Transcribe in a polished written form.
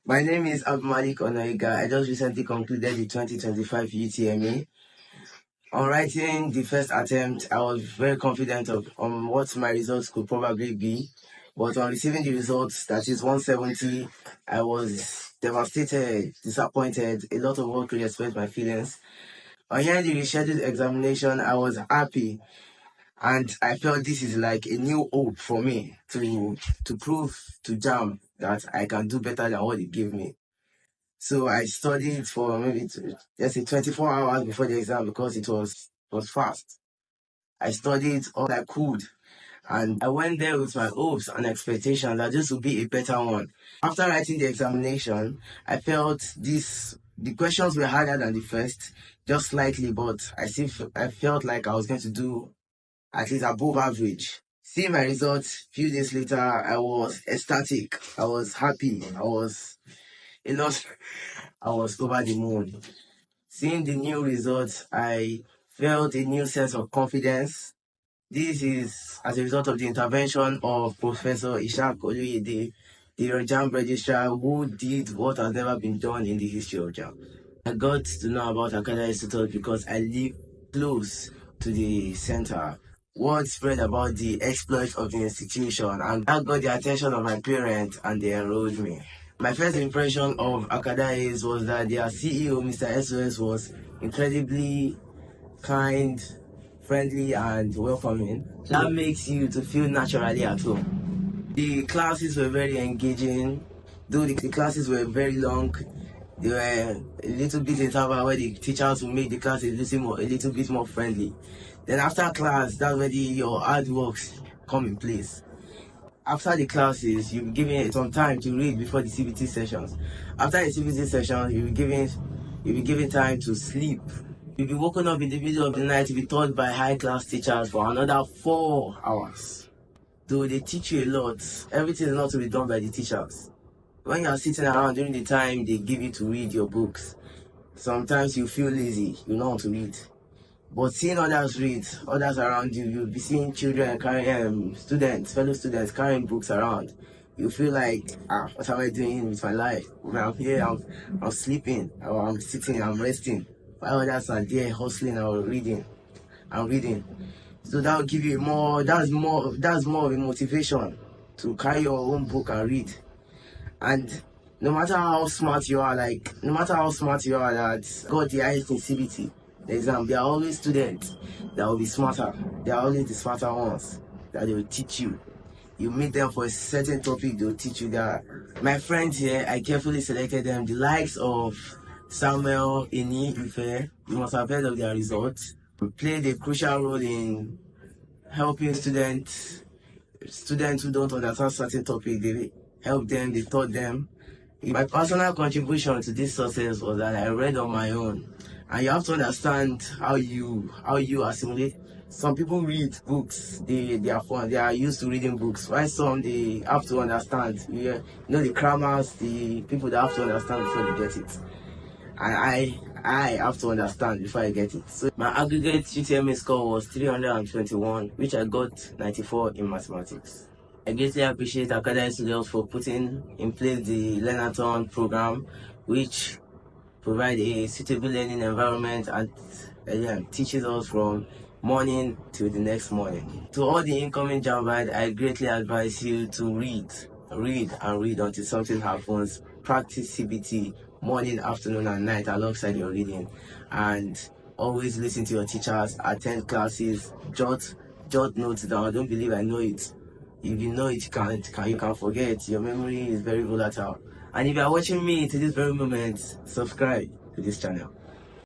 My name is Abdulmalik Onayiga. I just recently concluded the 2025 UTME. On writing the first attempt, I was very confident on what my results could probably be. But on receiving the results, that is 170, I was devastated, disappointed. A lot of work could express my feelings. On hearing the rescheduled examination, I was happy. And I felt this is like a new hope for me to prove to JAM that I can do better than what it gave me. So I studied for maybe let's say 24 hours before the exam because it was fast. I studied all I could and I went there with my hopes and expectations that this would be a better one. After writing the examination, I felt the questions were harder than the first, just slightly, but I felt like I was going to do at least above average. Seeing my results few days later, I was ecstatic. I was happy. A lot I was over the moon. Seeing the new results, I felt a new sense of confidence. This is as a result of the intervention of Professor Ishaq Oluyede, the JAMB registrar who did what has never been done in the history of JAMB. I got to know about Acada Tutors because I live close to the center. Word spread about the exploits of the institution, and that got the attention of my parents and they enrolled me. My first impression of Acada was that their CEO, Mr. SOS, was incredibly kind, friendly, and welcoming. That makes you to feel naturally at home. The classes were very engaging, though the classes were very long. They were a little bit interval where the teachers would make the class a little bit more friendly. Then after class, that's where your hard works come in place. After the classes, you'll be given some time to read before the CBT sessions. After the CBT sessions, you'll be given time to sleep. You'll be woken up in the middle of the night to be taught by high-class teachers for another 4 hours. Though they teach you a lot, everything is not to be done by the teachers. When you are sitting around during the time they give you to read your books, sometimes you feel lazy, you don't want to read. But seeing others read, others around you, you'll be seeing children carrying, fellow students carrying books around. You feel like, what am I doing with my life? When I'm here, I'm sleeping, or I'm sitting, I'm resting. While others are there hustling or reading. I'm reading. So that will give you that's more of a motivation to carry your own book and read. And no matter how smart you are, that got the highest in CBT, the exam, there are always students that will be smarter. They are always the smarter ones that they will teach you. You meet them for a certain topic, they will teach you that. My friends here, I carefully selected them, the likes of Samuel, Eni, Ife. You must have heard of their results. They played a crucial role in helping students who don't understand certain topic. They helped them, they taught them. My personal contribution to this success was that I read on my own. And you have to understand how you assimilate. Some people read books, they are used to reading books. While some they have to understand. You know the grammars, the people that have to understand before they get it. And I have to understand before I get it. So my aggregate UTME score was 321, which I got 94 in mathematics. I greatly appreciate Acada Studios for putting in place the Learnathon program, which provide a suitable learning environment and teaches us from morning till the next morning. To all the incoming JAMBites, I greatly advise you to read until something happens. Practice CBT morning, afternoon, and night alongside your reading, and always listen to your teachers. Attend classes. Jot notes down. Don't believe I know it. If you know it, you can forget. Your memory is very volatile. And if you are watching me to this very moment, subscribe to this channel.